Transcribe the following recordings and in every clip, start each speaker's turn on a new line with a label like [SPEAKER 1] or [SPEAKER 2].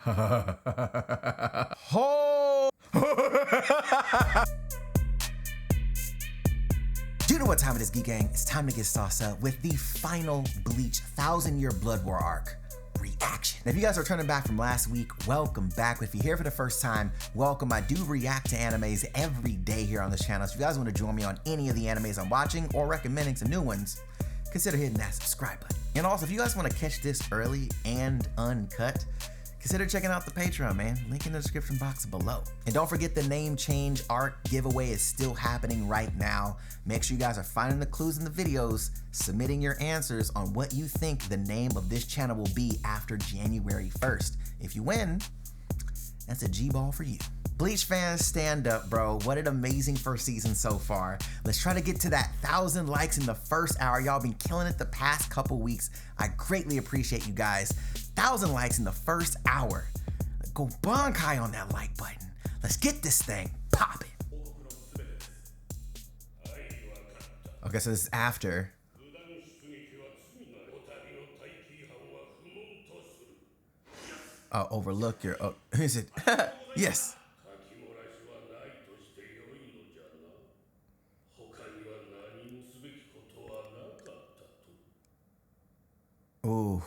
[SPEAKER 1] Oh! You know what time it is, Geek Gang? It's time to get sauce up with the final Bleach 1000-Year Blood War arc reaction. Now, if you guys are turning back from last week, welcome back. If you're here for the first time, welcome. I do react to animes every day here on this channel. So if you guys want to join me on any of the animes I'm watching or recommending some new ones, consider hitting that subscribe button. And also, if you guys want to catch this early and uncut, consider checking out the Patreon, man. Link in the description box below. And don't forget the name change arc giveaway is still happening right now. Make sure you guys are finding the clues in the videos, submitting your answers on what you think the name of this channel will be after January 1st. If you win, that's a G-ball for you. Bleach fans, stand up, bro. What an amazing first season so far. Let's try to get to that 1,000 likes in the first hour. Y'all been killing it the past couple weeks. I greatly appreciate you guys. 1,000 likes in the first hour. Go bonkai on that like button. Let's get this thing popping. Okay, so this is after. Oh, overlook your. Oh, is it? Yes. Ooh.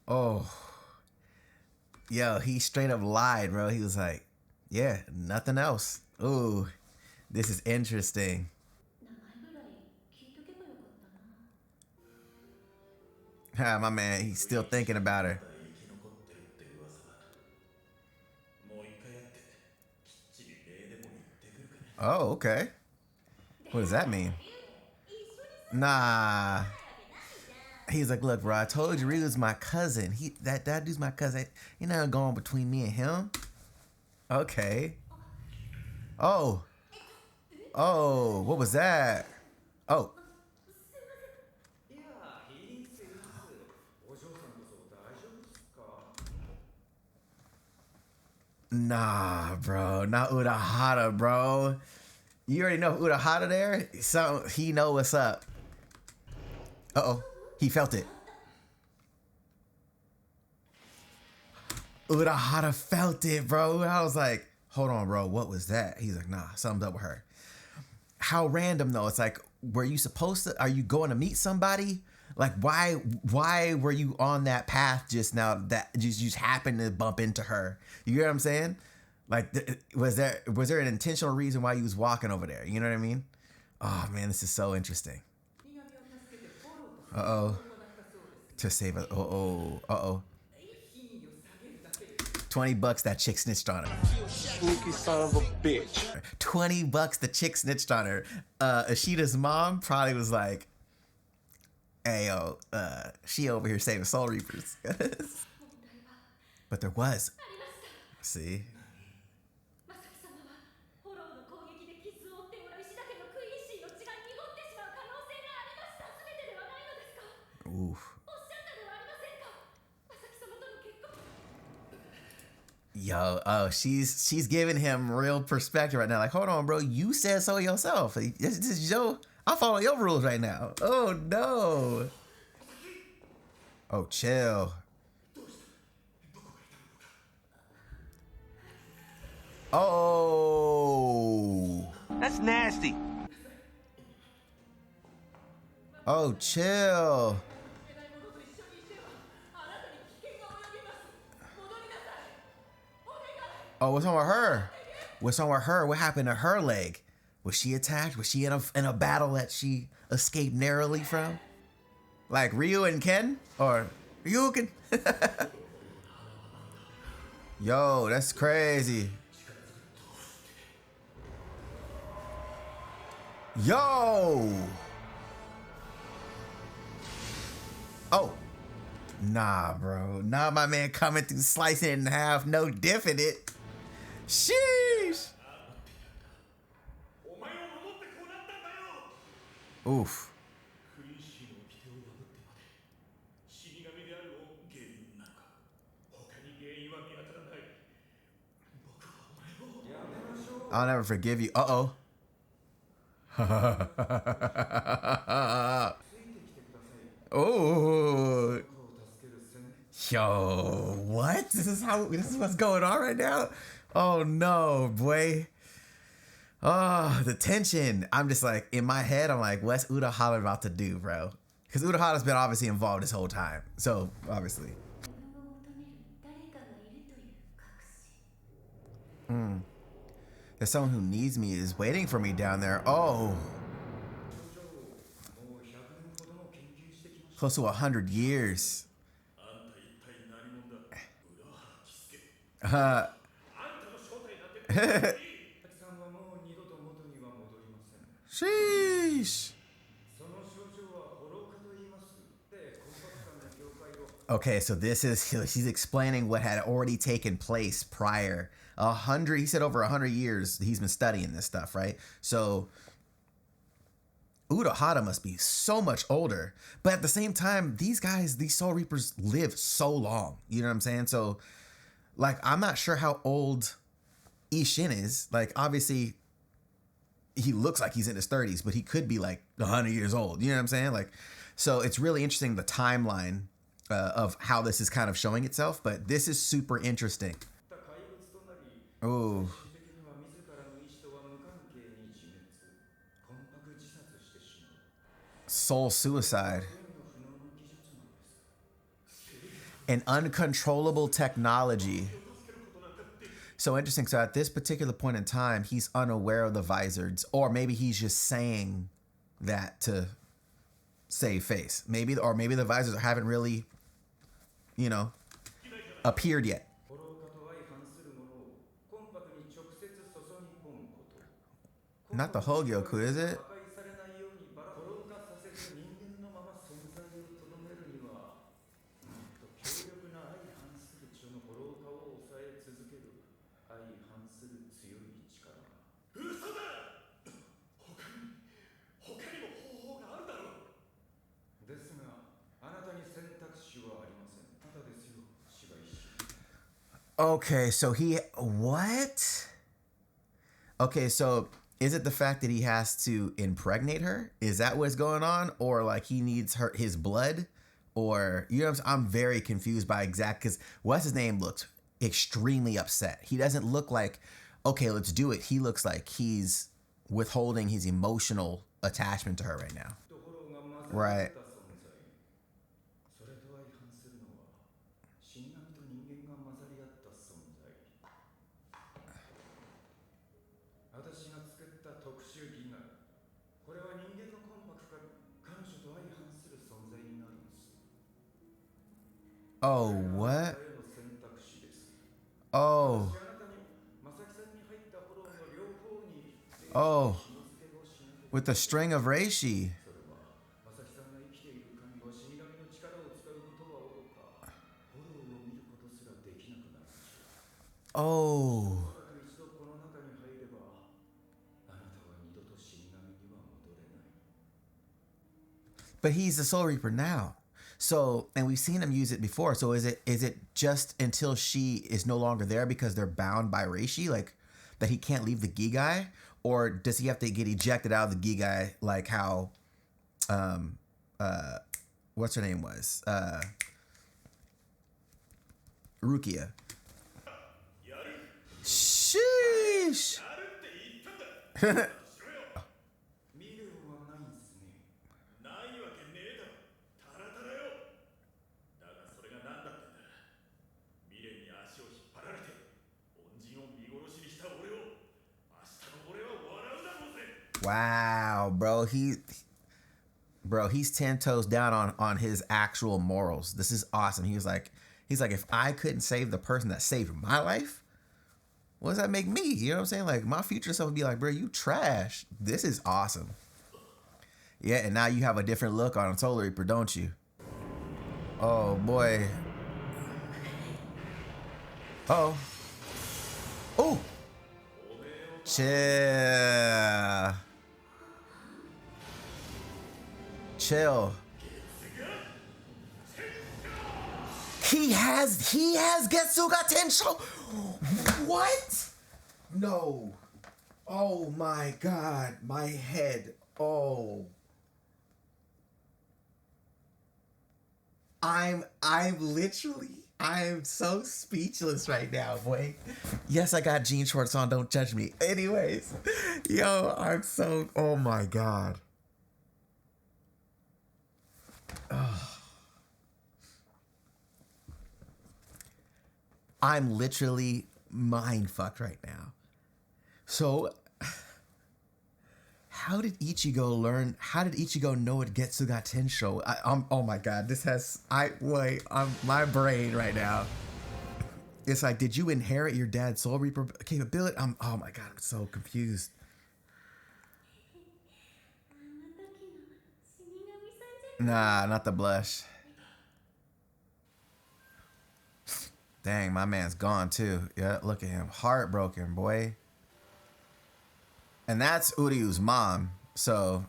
[SPEAKER 1] Oh. Yo, he straight up lied, bro. He was like, yeah, nothing else. Ooh, this is interesting. Ah, my man, he's still thinking about her. Oh, okay. What does that mean? Nah. He's like, look, bro, I told you Ryu's my cousin. That dude's my cousin. You're not going between me and him. Okay. Oh. Oh, what was that? Oh. Nah, bro. Not Urahara, bro. You already know Urahara there? So he know what's up. Uh-oh. He felt it. Urahara felt it, bro. I was like, hold on, bro. What was that? He's like, nah, something's up with her. How random, though. It's like, were you supposed to? Are you going to meet somebody? Like, why were you on that path just now that you just happened to bump into her? You get what I'm saying? Like, was there an intentional reason why you was walking over there? You know what I mean? Oh, man, this is so interesting. Uh-oh. To save us. Uh-oh. Uh-oh. $20 that chick snitched on her.
[SPEAKER 2] Sneaky son of a bitch.
[SPEAKER 1] $20 the chick snitched on her. Ishida's mom probably was like, hey, yo, she over here saving Soul Reapers. But there was. See? Oof. Yo, oh, she's giving him real perspective right now. Like, hold on, bro, you said so yourself. This is your, I'm following your rules right now. Oh no. Oh, chill. Oh.
[SPEAKER 2] That's nasty.
[SPEAKER 1] Oh, chill. Oh, what's wrong with her? What's wrong with her? What happened to her leg? Was she attacked? Was she in a battle that she escaped narrowly from? Like Ryu and Ken? Or Ryuken? Yo, that's crazy. Yo! Oh. Nah, bro. Nah, my man coming through, slicing it in half, no diff in it. Sheesh. Oof. I'll never forgive you. Uh-oh. Oh. Yo, what? This is what's going on right now? Oh no, boy. Oh, the tension. I'm just like, in my head, I'm like, what's Urahara about to do, bro? Because Urahara's been obviously involved this whole time. So, obviously. There's someone who needs me, is waiting for me down there. Oh. Close to 100 years. Sheesh. Okay, so this is, he's explaining what had already taken place prior. He said over 100 years he's been studying this stuff, right? So Urahara must be so much older, but at the same time, these Soul Reapers live so long. You know what I'm saying? So, like, I'm not sure how old Ishin is. Like, obviously, he looks like he's in his 30s, but he could be like 100 years old. You know what I'm saying? Like, so it's really interesting, the timeline of how this is kind of showing itself. But this is super interesting. Oh. Soul suicide. An uncontrollable technology. So interesting. So at this particular point in time, he's unaware of the Vizards, or maybe he's just saying that to save face. Maybe the Vizards haven't really, appeared yet. Not the Hogyoku, is it? Okay, so what? Okay, so is it the fact that he has to impregnate her? Is that what's going on? Or like he needs his blood? Or, you know what I'm very confused by because what's his name looks extremely upset. He doesn't look like, okay, let's do it. He looks like he's withholding his emotional attachment to her right now. Right. Oh, what? Oh. Oh. With the string of reishi. Oh. But he's the Soul Reaper now. So, and we've seen him use it before. So is it just until she is no longer there because they're bound by reishi, like that he can't leave the Gigai? Or does he have to get ejected out of the Gigai like how what's her name was? Rukia. Sheesh. Wow, bro. He's 10 toes down on his actual morals. This is awesome. He's like, if I couldn't save the person that saved my life, what does that make me? You know what I'm saying? Like, my future self would be like, bro, you trash. This is awesome. Yeah, and now you have a different look on Soul Reaper, don't you? Oh, boy. Uh-oh. Oh! Chill. Chill. He has Getsuga Tensho. What? No. Oh my god, my head. Oh. I'm so speechless right now, boy. Yes, I got jean shorts on. Don't judge me. Anyways, yo, oh my God. Oh. I'm literally mind fucked right now. So, how did Ichigo know it Getsuga Tensho? Oh my God, my brain right now. It's like, did you inherit your dad's Soul Reaper capability? Oh my God, I'm so confused. Nah, not the blush. Dang, my man's gone too. Yeah, look at him. Heartbroken, boy. And that's Uryu's mom. So,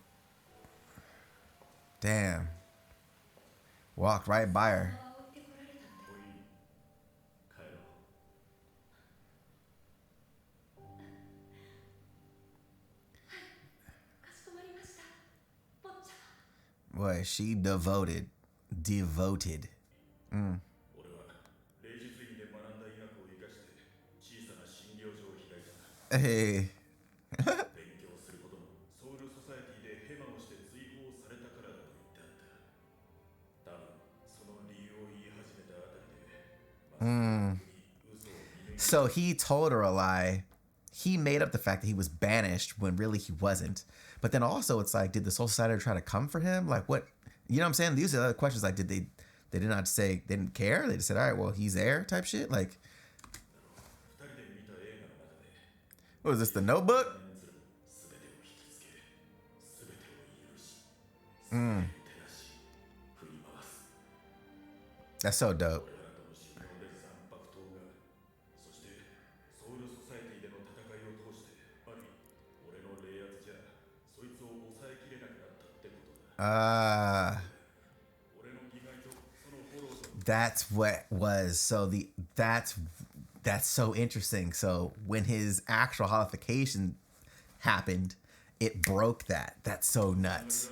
[SPEAKER 1] damn. Walked right by her. Boy, she devoted. Mm. Hey. So he told her a lie. He made up the fact that he was banished when really he wasn't. But then also it's like, did the Soul Society try to come for him? Like what? You know what I'm saying? These are the other questions. Like, they did not say, they didn't care? They just said, all right, well, he's there type shit? Like, what was this, The Notebook? That's so dope. That's what was that's so interesting. So when his actual holification happened, it broke that. That's so nuts.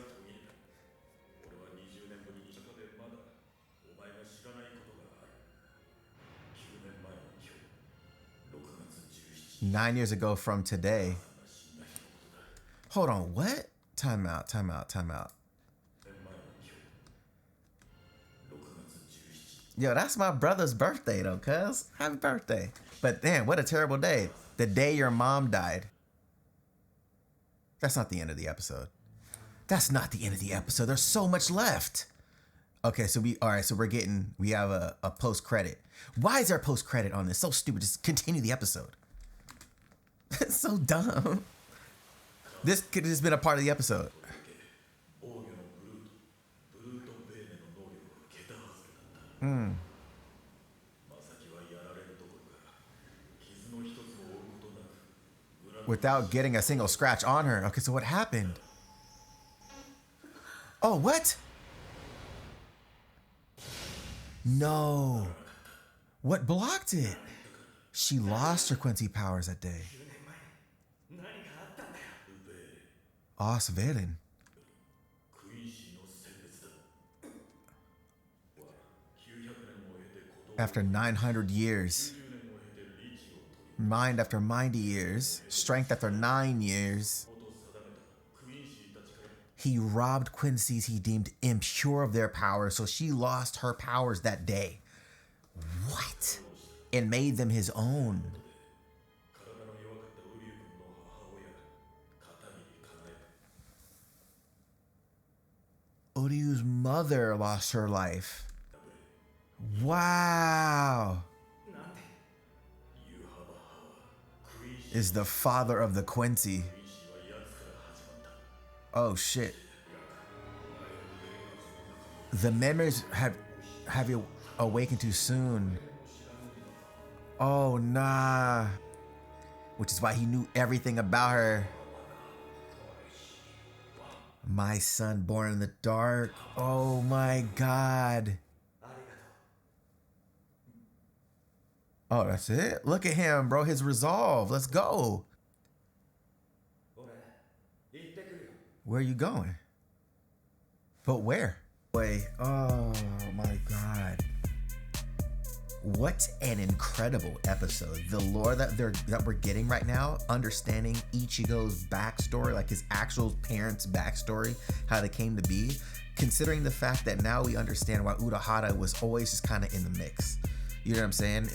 [SPEAKER 1] Nine years ago from today. Hold on, what? Time out. Yo, that's my brother's birthday though, cuz. Happy birthday. But damn, what a terrible day. The day your mom died. That's not the end of the episode. There's so much left. Okay, so we have a post credit. Why is there a post credit on this? So stupid. Just continue the episode. It's so dumb. This could have just been a part of the episode. Without getting a single scratch on her. Okay, so what happened? Oh, what? No. What blocked it? She lost her Quincy powers that day. Osveden. After 900 years. Mind after 90 years. Strength after 9 years. He robbed Quincy's he deemed impure of their powers, so she lost her powers that day. What? And made them his own. Uryu's mother lost her life. Wow. Is the father of the Quincy. Oh shit. The memories have you awakened too soon. Oh nah. Which is why he knew everything about her. My son born in the dark. Oh my God. Oh, that's it? Look at him, bro. His resolve. Let's go. Where are you going? But where? Wait, oh my god. What an incredible episode. The lore that we're getting right now, understanding Ichigo's backstory, like his actual parents' backstory, how they came to be, considering the fact that now we understand why Urahara was always just kind of in the mix. You know what I'm saying?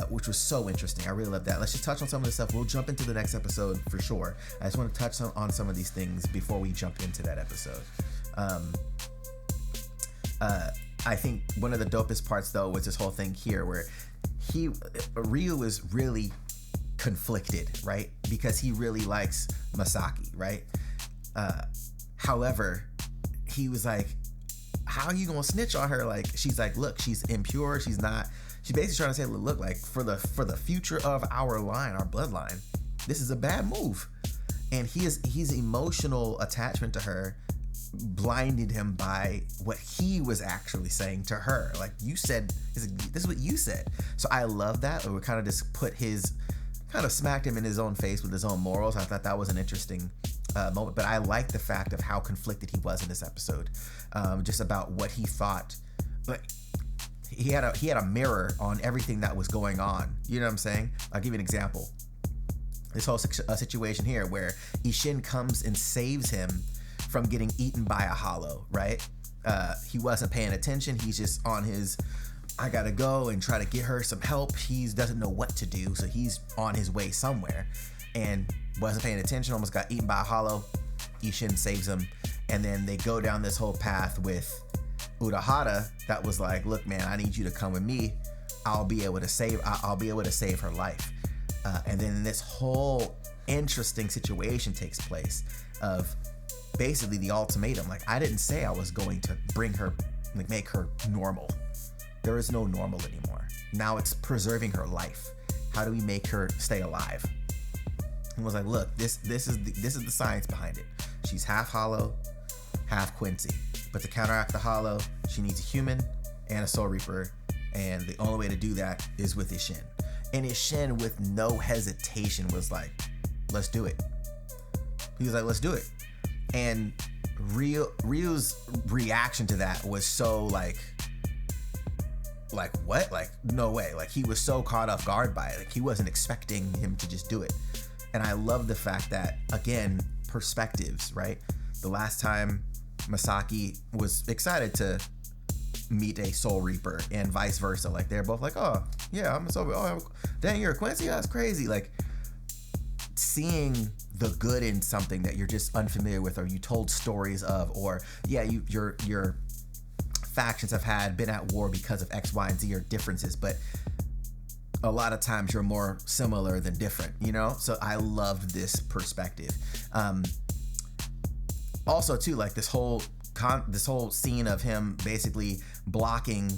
[SPEAKER 1] Which was so interesting. I really love that. Let's just touch on some of this stuff. We'll jump into the next episode for sure. I just want to touch on some of these things before we jump into that episode. I think one of the dopest parts though was this whole thing here where Ryu is really conflicted, right? Because he really likes Masaki, right? However, he was like, how are you gonna snitch on her? Like, she's like, look, she's impure, she's basically trying to say, look, like for the future of our line, our bloodline, this is a bad move. And his emotional attachment to her blinded him by what he was actually saying to her. Like, you said, this is what you said. So I love that. Or we kind of just smacked him in his own face with his own morals. I thought that was an interesting moment. But I like the fact of how conflicted he was in this episode, just about what he thought. Like, he had a mirror on everything that was going on. You know what I'm saying? I'll give you an example. This whole situation here where Isshin comes and saves him from getting eaten by a hollow, right? He wasn't paying attention. He's just on his, I gotta go and try to get her some help. He doesn't know what to do, so he's on his way somewhere and wasn't paying attention, almost got eaten by a hollow. Isshin saves him, and then they go down this whole path with Urahara that was like, look, man, I need you to come with me. I'll be able to save her life. And then this whole interesting situation takes place of basically the ultimatum. Like, I didn't say I was going to bring her, like, make her normal. There is no normal anymore. Now it's preserving her life. How do we make her stay alive? And was like, look, this is the science behind it. She's half hollow, half Quincy. But to counteract the hollow, she needs a human and a Soul Reaper, and the only way to do that is with Isshin. And Isshin, with no hesitation, was like, let's do it. He was like, let's do it. And Ryu's reaction to that was so like what? Like, no way. Like, he was so caught off guard by it. Like, he wasn't expecting him to just do it. And I love the fact that, again, perspectives, right? The last time Masaki was excited to meet a Soul Reaper and vice versa. Like, they're both like, oh, yeah, I'm a Soul Reaper. Oh, dang, you're a Quincy? That's crazy. Like, seeing the good in something that you're just unfamiliar with, or you told stories of, or yeah, your factions have been at war because of X, Y, and Z, or differences, but a lot of times you're more similar than different, you know? So I loved this perspective. Also too, like this whole scene of him basically blocking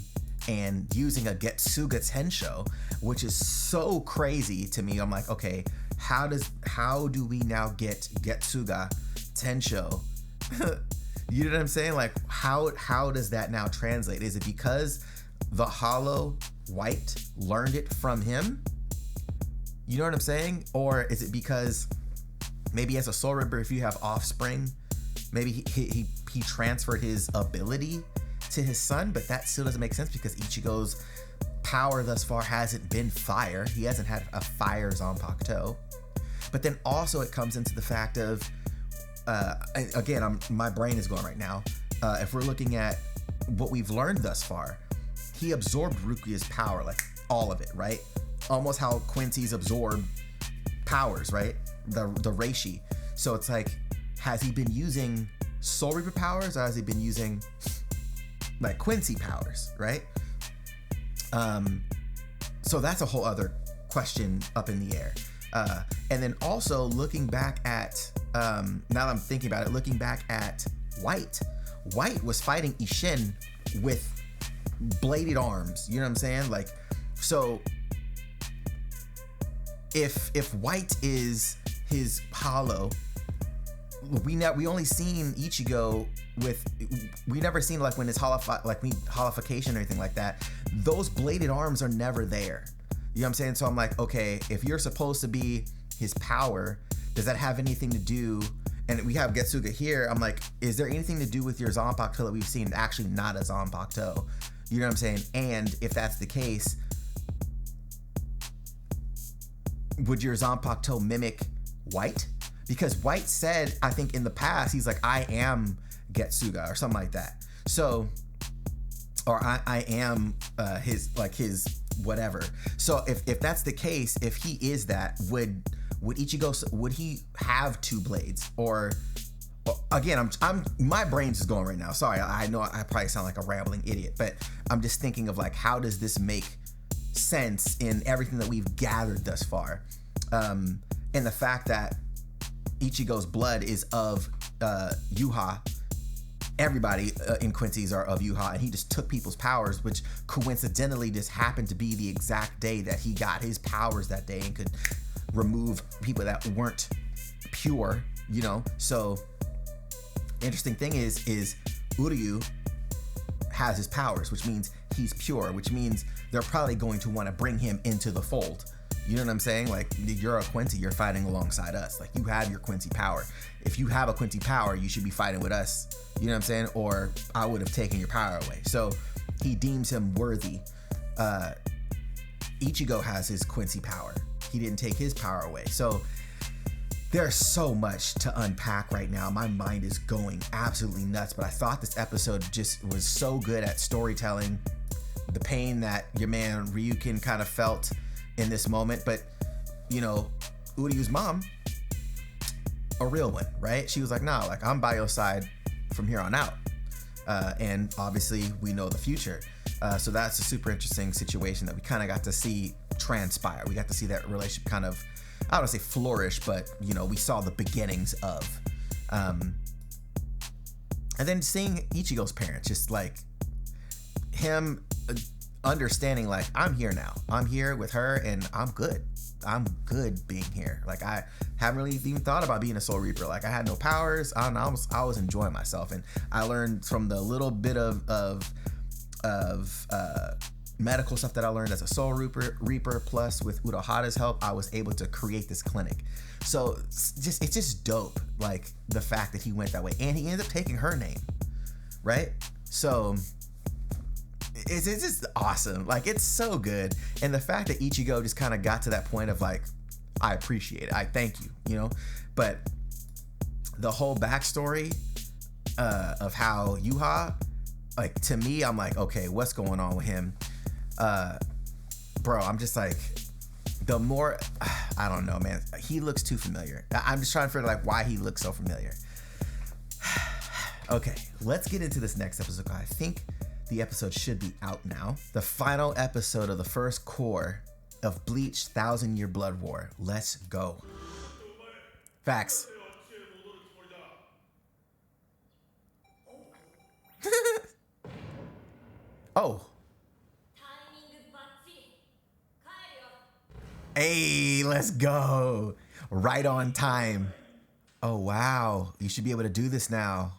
[SPEAKER 1] and using a Getsuga Tensho, which is so crazy to me. I'm like, okay, how do we now get Getsuga Tensho? You know what I'm saying? Like, how does that now translate? Is it because the Hollow White learned it from him? You know what I'm saying? Or is it because maybe as a Soul Reaper, if you have offspring, maybe he transferred his ability to his son, but that still doesn't make sense because Ichigo's power thus far hasn't been fire. He hasn't had a fire Zanpakuto. But then also it comes into the fact of, again, my brain is going right now. If we're looking at what we've learned thus far, he absorbed Rukia's power, like all of it, right? Almost how Quincy's absorbed powers, right? The Reishi. So it's like, has he been using Soul Reaper powers, or has he been using like Quincy powers, right? So that's a whole other question up in the air. And then also looking back at, now that I'm thinking about it, looking back at White was fighting Isshin with bladed arms, you know what I'm saying? Like, so if White is his hollow, we only seen Ichigo with, we never seen like when his holification or anything like that. Those bladed arms are never there. You know what I'm saying? So I'm like, okay, if you're supposed to be his power, does that have anything to do? and we have Getsuga here. I'm like, is there anything to do with your Zanpakuto that we've seen actually not a Zanpakuto? You know what I'm saying? And if that's the case, would your Zanpakuto mimic White? Because White said, I think in the past, he's like, I am Getsuga or something like that. So, or I am his whatever. So if that's the case, if he is that, would Ichigo, would he have two blades? Or again, I'm my brain's just going right now. Sorry, I know I probably sound like a rambling idiot, but I'm just thinking of like, how does this make sense in everything that we've gathered thus far? And the fact that Ichigo's blood is of Yuha. Everybody in Quincy's are of Yuha, and he just took people's powers, which coincidentally just happened to be the exact day that he got his powers that day and could remove people that weren't pure, you know? So interesting thing is Uryu has his powers, which means he's pure, which means they're probably going to want to bring him into the fold. You know what I'm saying? Like, you're a Quincy, you're fighting alongside us. Like, you have your Quincy power. If you have a Quincy power, you should be fighting with us. You know what I'm saying? Or I would have taken your power away. So he deems him worthy. Ichigo has his Quincy power. He didn't take his power away. So there's so much to unpack right now. My mind is going absolutely nuts. But I thought this episode just was so good at storytelling. The pain that your man Ryukin kind of felt in this moment, but you know, Uryu's mom, a real one, right? She was like, nah, like, I'm by your side from here on out. And obviously we know the future. So that's a super interesting situation that we kind of got to see transpire. We got to see that relationship kind of, I don't want to say flourish, but you know, we saw the beginnings of. And then seeing Ichigo's parents, just like him understanding, like, I'm here now. I'm here with her and I'm good. I'm good being here. Like, I haven't really even thought about being a Soul Reaper. Like, I had no powers. I was enjoying myself. And I learned from the little bit of medical stuff that I learned as a Soul Reaper, plus with Urohata's help, I was able to create this clinic. So it's just dope. Like, the fact that he went that way, and he ended up taking her name, right? So it's just awesome. Like, it's so good. And the fact that Ichigo just kind of got to that point of like, I appreciate it, I thank you, you know. But the whole backstory of how Yuha, like, to me, I'm like, okay, what's going on with him? Bro, I'm just like, the more, I don't know, man. He looks too familiar. I'm just trying to figure like why he looks so familiar. Okay, let's get into this next episode. I think the episode should be out now. The final episode of the first core of Bleach 1000-Year Blood War. Let's go. Facts. Oh. Hey, let's go. Right on time. Oh, wow. You should be able to do this now.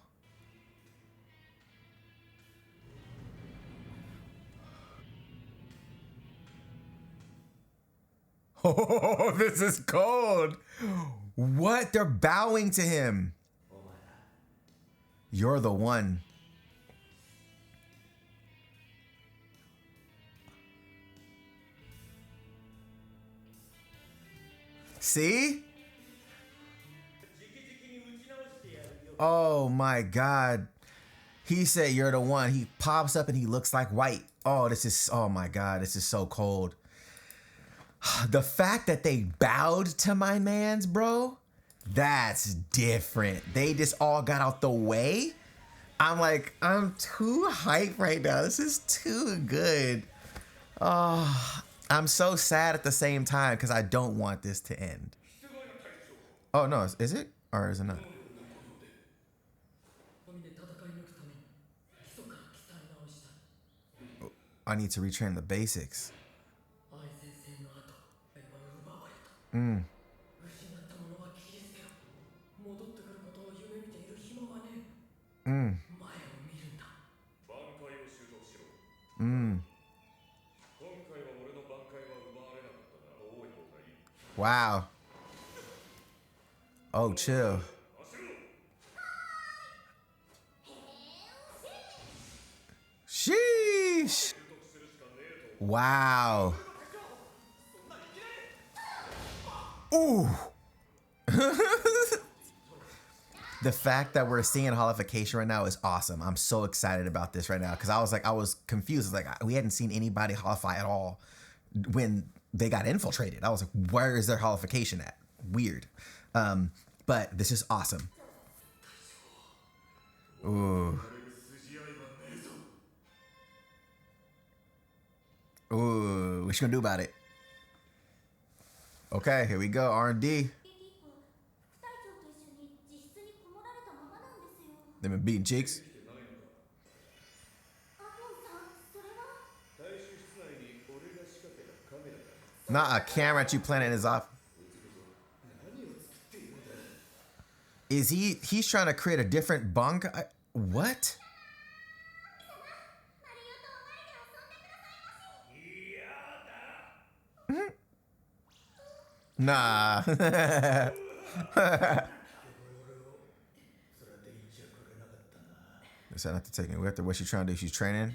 [SPEAKER 1] Oh, this is cold. What? They're bowing to him. You're the one. See? Oh my God. He said you're the one. He pops up and he looks like White. Oh, oh my God, this is so cold. The fact that they bowed to my mans, bro, that's different. They just all got out the way. I'm like, I'm too hyped right now. This is too good. Oh, I'm so sad at the same time because I don't want this to end. Oh, no, is it? Or is it not? I need to retrain the basics. Wow. Oh, chill. Sheesh. Wow. Ooh. The fact that we're seeing holification right now is awesome. I'm so excited about this right now because I was confused. Like we hadn't seen anybody holify at all when they got infiltrated. I was like, where is their holification at? Weird. But this is awesome. Ooh. Ooh, what you gonna do about it? Okay, here we go. R&D. They've been beating cheeks. Not a camera at you planted in his office. Is he's trying to create a different bunk? What? Nah. Is not to take it with her? What's she trying to do? She's training?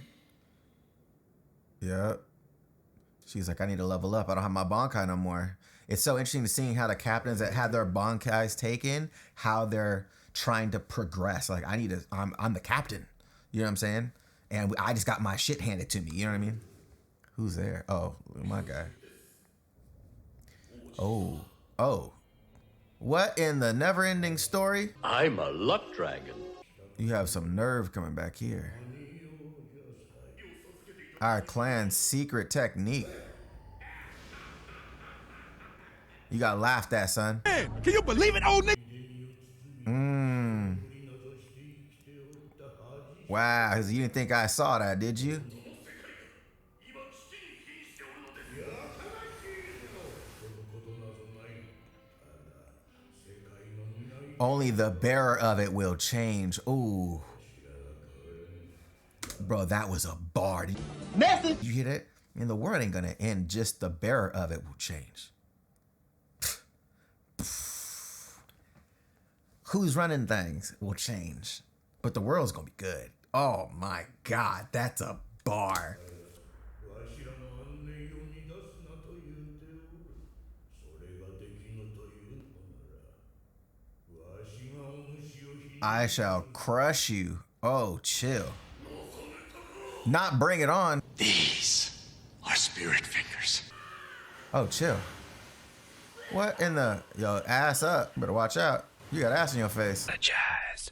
[SPEAKER 1] Yep. She's like, I need to level up. I don't have my Bankai no more. It's so interesting to seeing how the captains that had their Bankais taken, how they're trying to progress. Like, I'm the captain. You know what I'm saying? And I just got my shit handed to me. You know what I mean? Who's there? Oh, my guy. Oh. What in the never-ending story?
[SPEAKER 3] I'm a luck dragon.
[SPEAKER 1] You have some nerve coming back here. Our clan's secret technique. You got laughed at, son.
[SPEAKER 2] Man, can you believe it, old nigga?
[SPEAKER 1] Wow, you didn't think I saw that, did you? Only the bearer of it will change. Ooh. Bro, that was a bar. Message. You hear that? And the world ain't gonna end. Just the bearer of it will change. Who's running things will change. But the world's gonna be good. Oh my God, that's a bar. I shall crush you. Oh, chill. Not bring it on.
[SPEAKER 3] These are spirit fingers.
[SPEAKER 1] Oh, chill. What in the... Yo, ass up. Better watch out. You got ass in your face.
[SPEAKER 3] The jazz.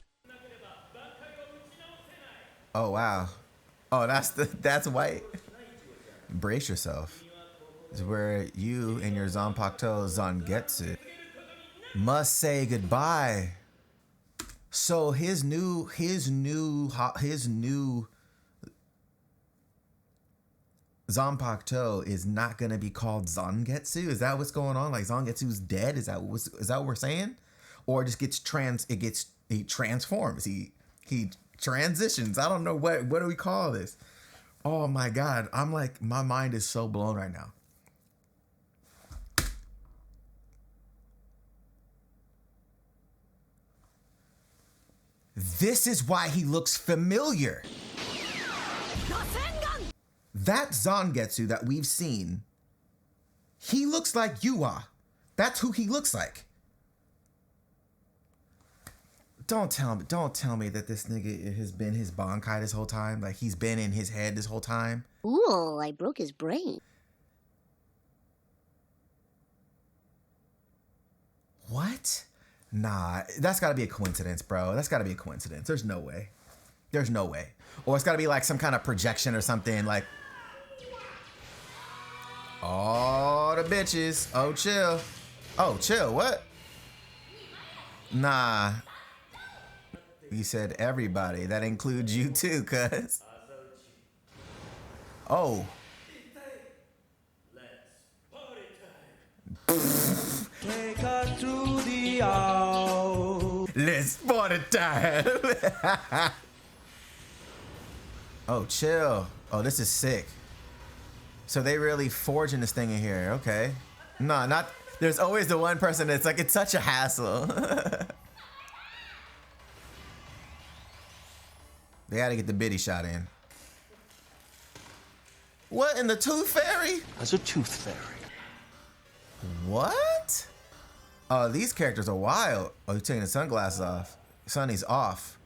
[SPEAKER 1] Oh, wow. Oh, that's white. Brace yourself. This is where you and your Zanpakuto Zangetsu must say goodbye. So his new Zanpakuto is not gonna be called Zangetsu. Is that what's going on? Like Zangetsu's dead? Is that what we're saying? Or it just he transforms. He transitions. I don't know what do we call this? Oh my God. I'm like, my mind is so blown right now. This is why he looks familiar. That Zangetsu that we've seen, he looks like Yua. That's who he looks like. Don't tell me that this nigga has been his Bankai this whole time. Like he's been in his head this whole time.
[SPEAKER 4] Ooh, I broke his brain.
[SPEAKER 1] What? Nah, that's gotta be a coincidence, bro. That's gotta be a coincidence. There's no way. There's no way. Or it's gotta be like some kind of projection or something like... Oh, the bitches. Oh, chill. Oh, chill. What? Nah. You said everybody. That includes you too, cuz. Oh.
[SPEAKER 2] Take us through the aisle.
[SPEAKER 1] Let's party time. Oh, chill. Oh, this is sick. So they really forging this thing in here. Okay. No, not... There's always the one person that's like, it's such a hassle. They had to get the biddy shot in. What in the Tooth Fairy?
[SPEAKER 3] As a tooth fairy.
[SPEAKER 1] What? Oh, these characters are wild. Oh, he's taking his sunglasses off. Sonny's off.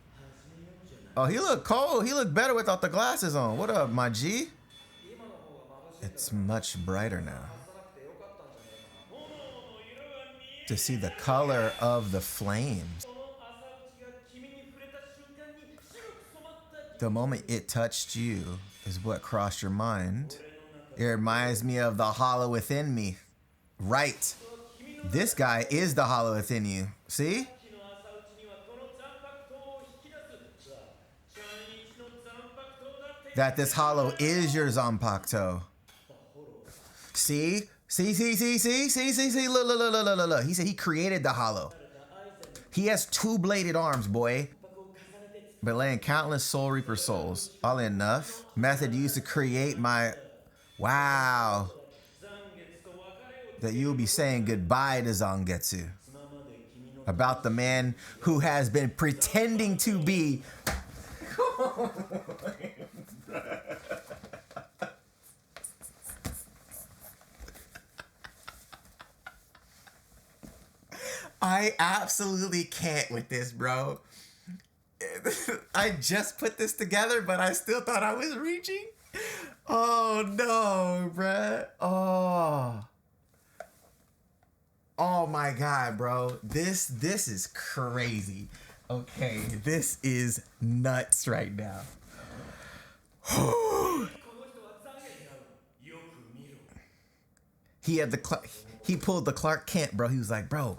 [SPEAKER 1] Oh, he looked cold. He looked better without the glasses on. What up, my G? It's much brighter now. To see the color of the flames. The moment it touched you is what crossed your mind. It reminds me of the hollow within me. Right. This guy is the hollow within you. See? That this hollow is your Zanpakuto. See? See? Look. He said he created the hollow. He has two-bladed arms, boy. But laying countless Soul Reaper souls. Oddly enough, method used to create my... Wow. That you'll be saying goodbye to Zangetsu. About the man who has been pretending to be... I absolutely can't with this, bro. I just put this together, but I still thought I was reaching. Oh no, bruh. Oh my god, bro. This is crazy. Okay, this is nuts right now. He pulled the Clark Kent, bro. He was like, bro,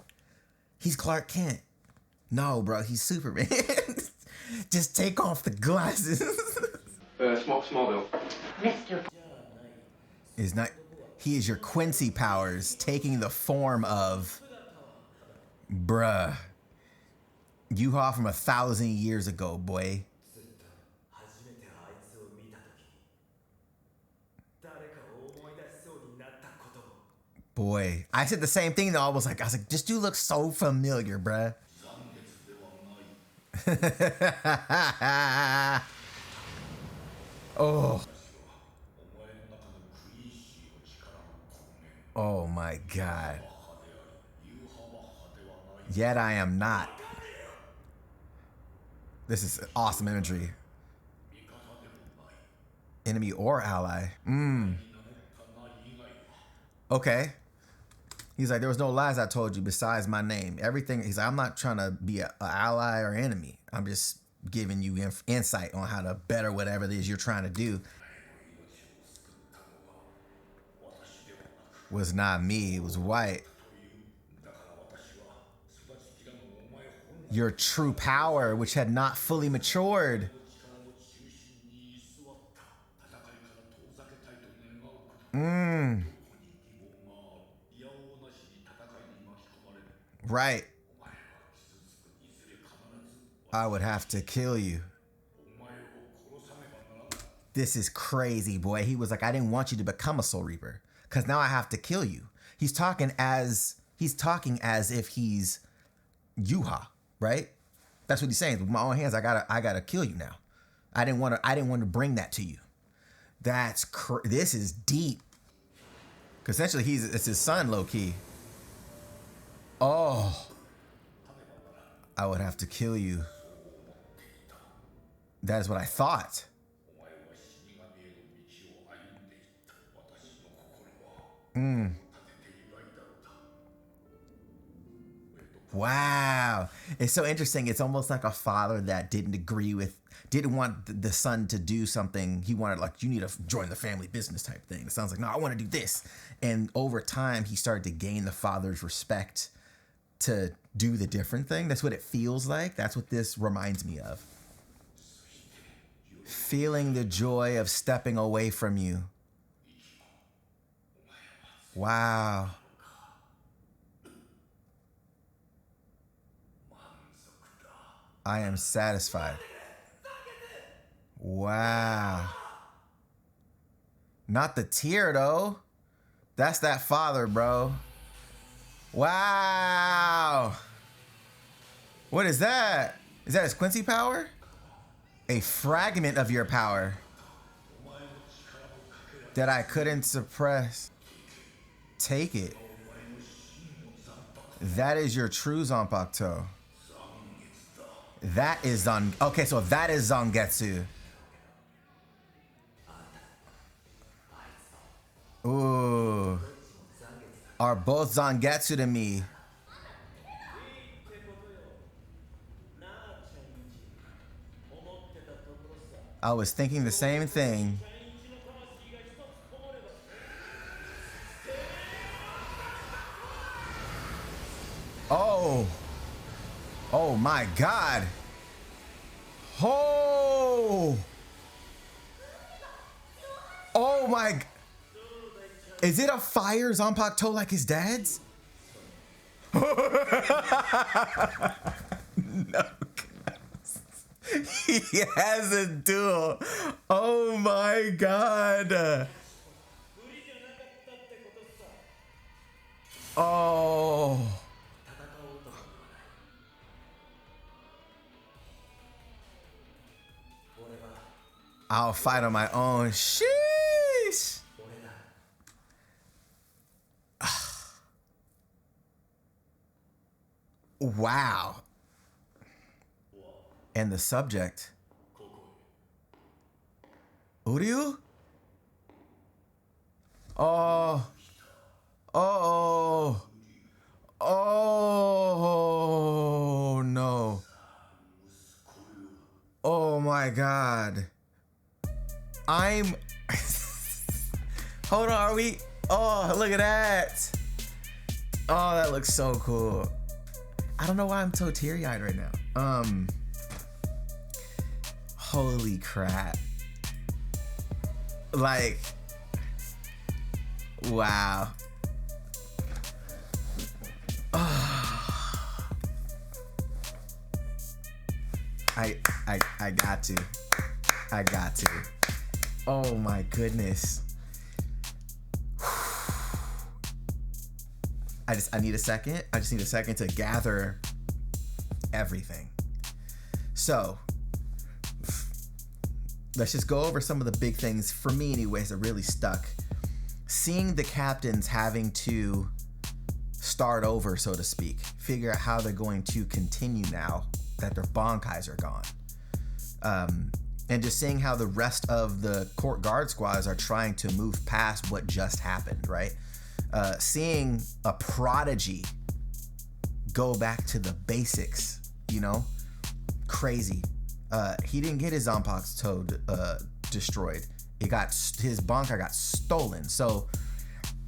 [SPEAKER 1] he's Clark Kent. No, bro, he's Superman. Just take off the glasses.
[SPEAKER 5] Smallville.
[SPEAKER 4] Mr.
[SPEAKER 1] Is not. He is your Quincy powers taking the form of, bruh, Yuha from 1,000 years ago, boy. Boy, I said the same thing though. I was like, this dude looks so familiar, bruh. Oh. Oh my god. Yet I am not. This is awesome imagery. Enemy or ally. Okay. He's like, there was no lies I told you besides my name. Everything, he's like, I'm not trying to be an ally or enemy. I'm just giving you insight on how to better whatever it is you're trying to do. Was not me, it was White. Your true power, which had not fully matured. Right. I would have to kill you. This is crazy, boy. He was like, I didn't want you to become a Soul Reaper, because now I have to kill you. He's talking as if he's Yuha, right? That's what he's saying. With my own hands, I gotta kill you now. I didn't want to bring that to you. This is deep. Because essentially it's his son, low key. Oh, I would have to kill you. That is what I thought. Wow. It's so interesting. It's almost like a father that didn't want the son to do something. He wanted, like, you need to join the family business type thing. It sounds like, no, I want to do this. And over time, he started to gain the father's respect to do the different thing. That's what it feels like. That's what this reminds me of. Feeling the joy of stepping away from you. Wow. I am satisfied. Wow. Not the tear, though. That's that father, bro. Wow. What is that? Is that his Quincy power? A fragment of your power. that I couldn't suppress. Take it. That is your true Zanpakuto. That is okay, so that is Zangetsu. Ooh. Are both Zangetsu to me. I was thinking the same thing. Oh. Oh my God. Oh. Oh my. Is it a fire Zanpakuto like his dad's? No. He has a duel. Oh my God. Oh. I'll fight on my own. Sheesh. Wow. And the subject. Uryu? Oh. Oh. Oh no. Oh my God. I'm hold on, are we? Oh, look at that. Oh, that looks so cool. I don't know why I'm so teary-eyed right now. Holy crap. Like, wow. I got to. I got to. Oh my goodness. I need a second. I just need a second to gather everything. So, let's just go over some of the big things, for me anyways, that really stuck. Seeing the captains having to start over, so to speak, figure out how they're going to continue now that their Bankais are gone. And just seeing how the rest of the court guard squads are trying to move past what just happened, right? Seeing a prodigy go back to the basics, you know? Crazy. He didn't get his Zanpakuto destroyed. His Bankai got stolen. So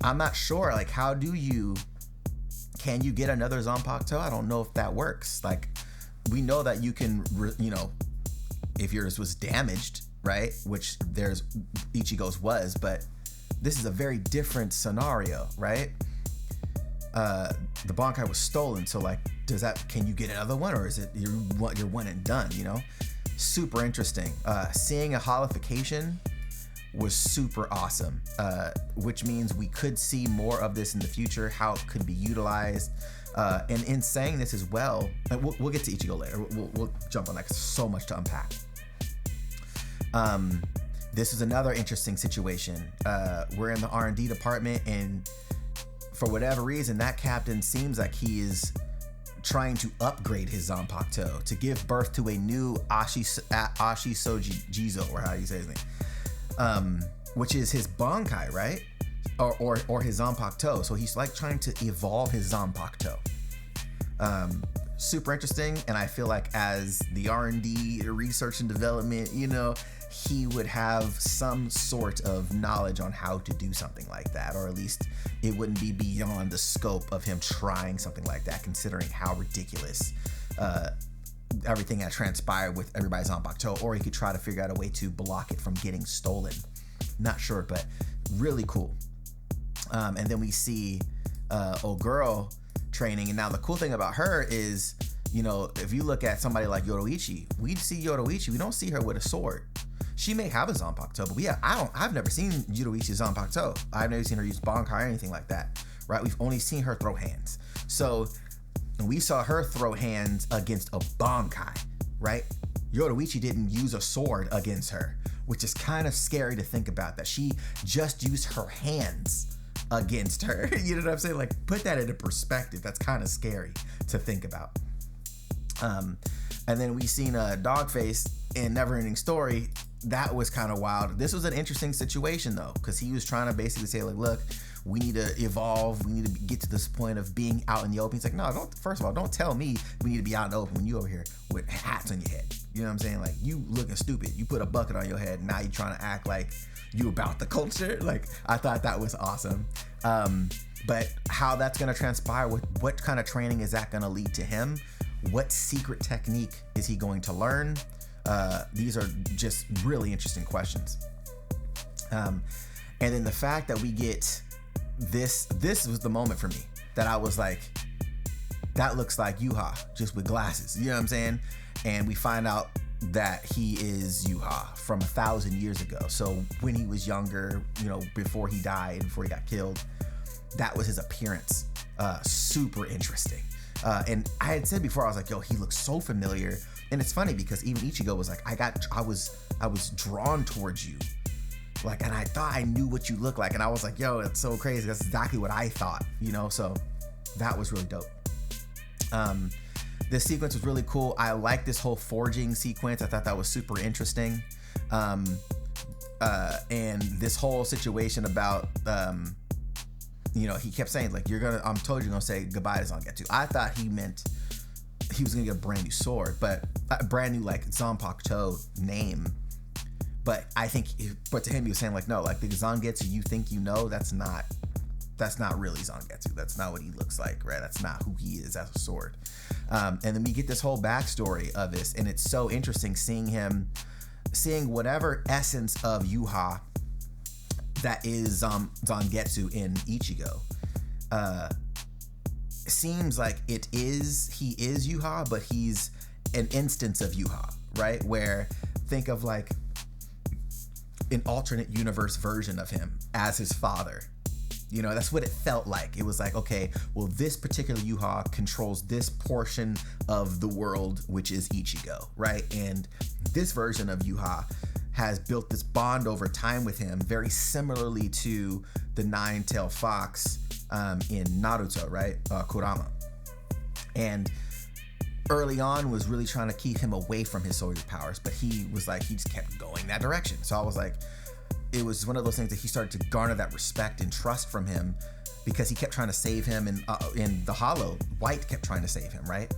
[SPEAKER 1] I'm not sure, like, can you get another Zanpakuto? I don't know if that works. Like, we know that you can, if yours was damaged, right? Which Ichigo's was, but this is a very different scenario, right? The Bankai was stolen, so like, can you get another one, or is it you're one and done, you know? Super interesting. Seeing a holification was super awesome, which means we could see more of this in the future, how it could be utilized. And in saying this as well, and we'll get to Ichigo later. We'll jump on that because there's so much to unpack. This is another interesting situation. We're in the R&D department, and for whatever reason, that captain seems like he is trying to upgrade his Zanpakuto to give birth to a new Ashi Soji Jizo, or how do you say his name? Which is his Bankai, right? Or his Zanpakuto. So he's like trying to evolve his Zanpakuto. Super interesting, and I feel like as the R&D, research and development, he would have some sort of knowledge on how to do something like that, or at least it wouldn't be beyond the scope of him trying something like that, considering how ridiculous everything that transpired with everybody's Zanpakuto, or he could try to figure out a way to block it from getting stolen. Not sure, but really cool. And then we see old girl training, and now the cool thing about her is, if you look at somebody like Yoruichi, we see Yoruichi, we don't see her with a sword. She may have a Zanpakuto, but I've never seen Yoruichi's Zanpakuto. I've never seen her use Bankai or anything like that, right? We've only seen her throw hands. So we saw her throw hands against a Bankai, right? Yoruichi didn't use a sword against her, which is kind of scary to think about, that she just used her hands against her. You know what I'm saying? Like, put that into perspective. That's kind of scary to think about. And then we seen Dogface in Neverending Story. That was kind of wild. This was an interesting situation though, because he was trying to basically say like, look, we need to evolve. We need to get to this point of being out in the open. He's like, no, first of all, don't tell me we need to be out in the open when you over here with hats on your head. You know what I'm saying? Like, you looking stupid. You put a bucket on your head and now you're trying to act like you about the culture. Like, I thought that was awesome. But how that's going to transpire, with what kind of training is that going to lead to him? What secret technique is he going to learn? These are just really interesting questions. And then the fact that we get this was the moment for me that I was like, that looks like Yuha, just with glasses. You know what I'm saying? And we find out that he is Yuha from 1,000 years ago. So when he was younger, you know, before he died, before he got killed, that was his appearance. Super interesting. And I had said before, I was like, yo, he looks so familiar. And it's funny because even Ichigo was like, I was drawn towards you. Like, and I thought I knew what you look like. And I was like, yo, that's so crazy. That's exactly what I thought, you know? So that was really dope. This sequence was really cool. I like this whole forging sequence. I thought that was super interesting. And this whole situation about, you know, he kept saying like, I'm told you're gonna say goodbye to Zangetsu. I thought he meant he was gonna get a brand new sword, but a brand new like Zanpakuto name. But I think, but to him he was saying like, no, like the Zangetsu you think you know, that's not really Zangetsu. That's not what he looks like, right? That's not who he is as a sword. And then we get this whole backstory of this, and it's so interesting seeing whatever essence of Yuha that is Zangetsu in Ichigo. Seems like he is Yuha, but he's an instance of Yuha, right? Where think of like an alternate universe version of him as his father. You know, that's what it felt like. It was like, okay, well, this particular Yuha controls this portion of the world, which is Ichigo, right? And this version of Yuha has built this bond over time with him, very similarly to the nine-tailed fox in Naruto, right? Kurama. And early on was really trying to keep him away from his soldier powers, but he was like, he just kept going that direction. So I was like, it was one of those things that he started to garner that respect and trust from him, because he kept trying to save him, and in the Hollow, White kept trying to save him, right?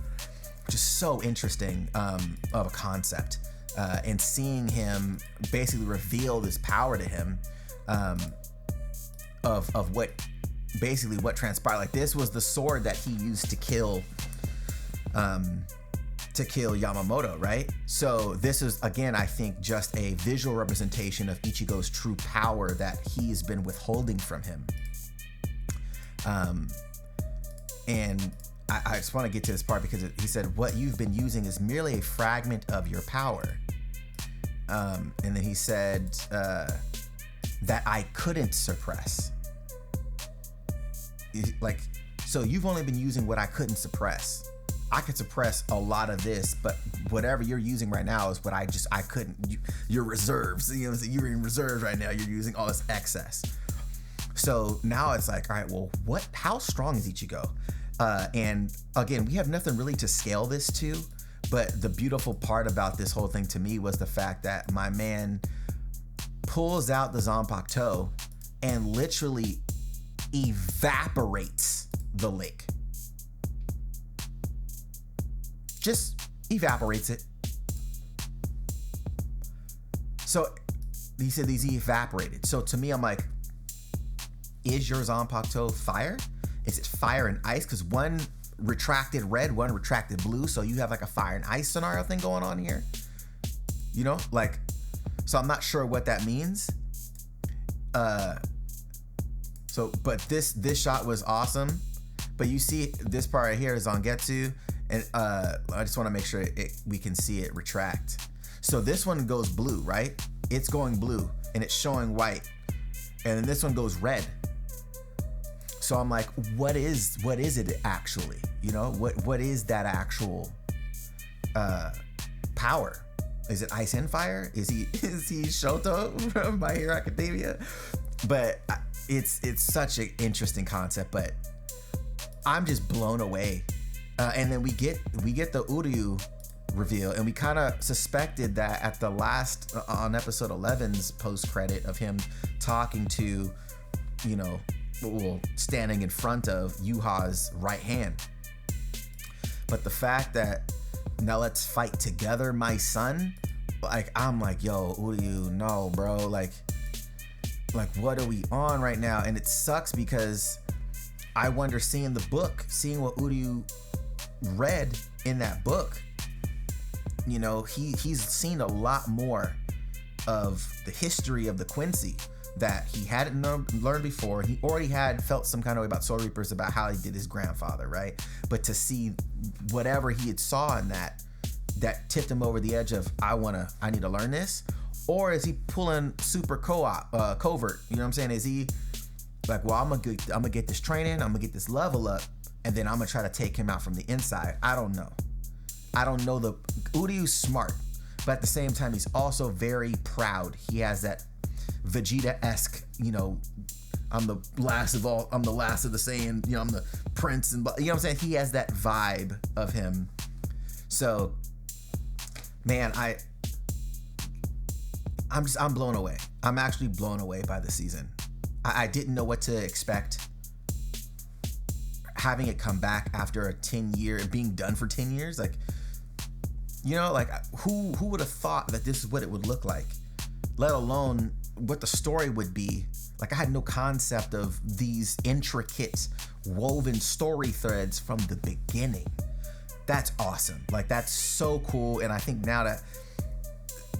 [SPEAKER 1] Which is so interesting of a concept. And seeing him basically reveal this power to him, of what transpired. Like, this was the sword that he used to kill Yamamoto, right? So this is, again, I think just a visual representation of Ichigo's true power that he's been withholding from him. And I just want to get to this part because he said, what you've been using is merely a fragment of your power. And then he said that I couldn't suppress. Like, so you've only been using what I couldn't suppress. I could suppress a lot of this, but whatever you're using right now is what I couldn't. Your reserves, you know, you're in reserves right now. You're using all this excess. So now it's like, all right, well, how strong is Ichigo? And again, we have nothing really to scale this to, but the beautiful part about this whole thing to me was the fact that my man pulls out the Zanpakuto and literally evaporates the lake. Just evaporates it. So he said these evaporated. So to me, I'm like, is your Zanpakuto fire? Is it fire and ice? Because one retracted red, one retracted blue. So you have like a fire and ice scenario thing going on here. You know, like, so I'm not sure what that means. But this shot was awesome. But you see this part right here is Zangetsu. And I just want to make sure we can see it retract. So this one goes blue, right? It's going blue and it's showing white. And then this one goes red. So I'm like, what is it actually? You know, what is that actual power? is it Ice and Fire? Is he Shoto from My Hero Academia? But it's such an interesting concept, but I'm just blown away. And then we get the Uryu reveal, and we kind of suspected that at the last on episode 11's post credit of him talking to, you know, well, standing in front of Yuha's right hand. But the fact that now let's fight together, my son, like I'm like, yo, Uryu, no, bro, like what are we on right now? And it sucks because I wonder, seeing the book, seeing what Uryu read in that book, you know, he's seen a lot more of the history of the Quincy that he hadn't learned before. He already had felt some kind of way about Soul Reapers, about how he did his grandfather, right? But to see whatever he had saw in that tipped him over the edge of, I need to learn this. Or is he pulling super covert? You know what I'm saying? Is he like, well, I'm gonna get this training, I'm gonna get this level up, and then I'm gonna try to take him out from the inside? I don't know. The Uryu's smart, but at the same time, he's also very proud. He has that Vegeta-esque, you know, I'm the last of the Saiyan, you know, I'm the prince, and you know what I'm saying? He has that vibe of him. So, man, I'm blown away. I'm actually blown away by the season. I didn't know what to expect. Having it come back after a 10-year, being done for 10 years, like, you know, like who would have thought that this is what it would look like, let alone what the story would be. Like, I had no concept of these intricate woven story threads from the beginning. That's awesome. Like, that's so cool. And I think now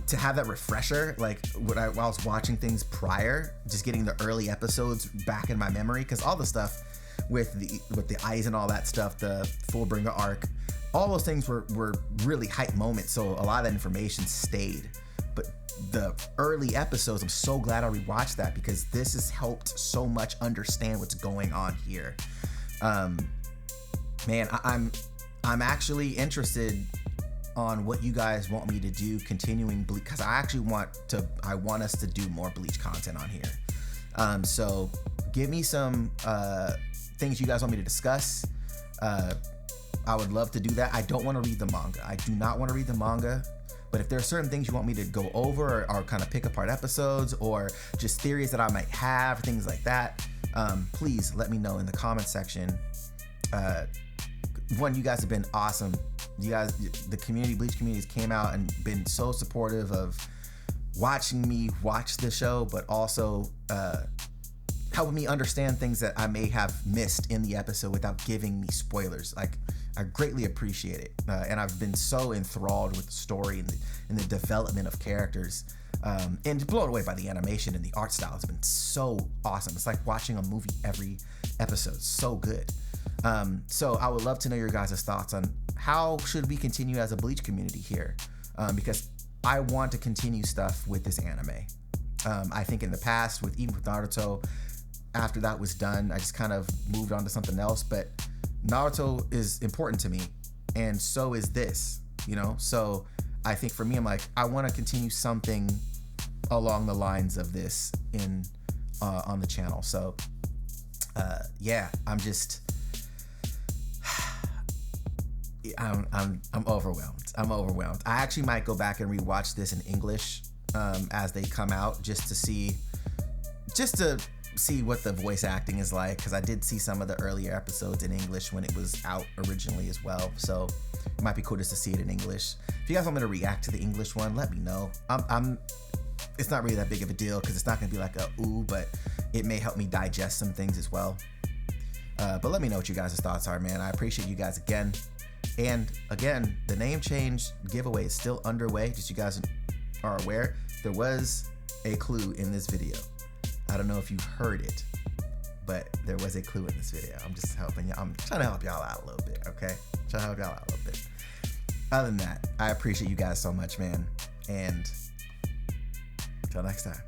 [SPEAKER 1] to have that refresher, like while I was watching things prior, just getting the early episodes back in my memory, because all the stuff with the eyes and all that stuff, the Fullbringer arc, all those things were really hype moments. So a lot of that information stayed. But the early episodes, I'm so glad I rewatched that, because this has helped so much understand what's going on here. Man, I'm actually interested on what you guys want me to do continuing Bleach, because I want us to do more Bleach content on here. So give me some things you guys want me to discuss. I would love to do that. I don't want to read the manga. I do not want to read the manga. But if there are certain things you want me to go over, or kind of pick apart episodes, or just theories that I might have, things like that, please let me know in the comment section. One, you guys have been awesome. You guys, the community, Bleach communities, came out and been so supportive of watching me watch the show, but also helping me understand things that I may have missed in the episode without giving me spoilers. Like, I greatly appreciate it. And I've been so enthralled with the story and the development of characters. And blown away by the animation and the art style. It's been so awesome. It's like watching a movie every episode. So good. So I would love to know your guys' thoughts on how should we continue as a Bleach community here, because I want to continue stuff with this anime. I think in the past, even with Naruto, after that was done, I just kind of moved on to something else. But Naruto is important to me, and so is this, you know? So I think for me, I'm like, I want to continue something along the lines of this on the channel. So yeah, I'm just... I'm overwhelmed. I actually might go back and rewatch this in English as they come out, just to see what the voice acting is like, because I did see some of the earlier episodes in English when it was out originally as well. So it might be cool just to see it in English. If you guys want me to react to the English one, let me know. It's not really that big of a deal, because it's not gonna be like a ooh, but it may help me digest some things as well. But let me know what you guys' thoughts are, man. I appreciate you guys again. And again, the name change giveaway is still underway. Just so you guys are aware, there was a clue in this video. I don't know if you heard it, but there was a clue in this video. I'm just helping you. I'm trying to help y'all out a little bit, okay? Trying to help y'all out a little bit. Other than that, I appreciate you guys so much, man. And until next time.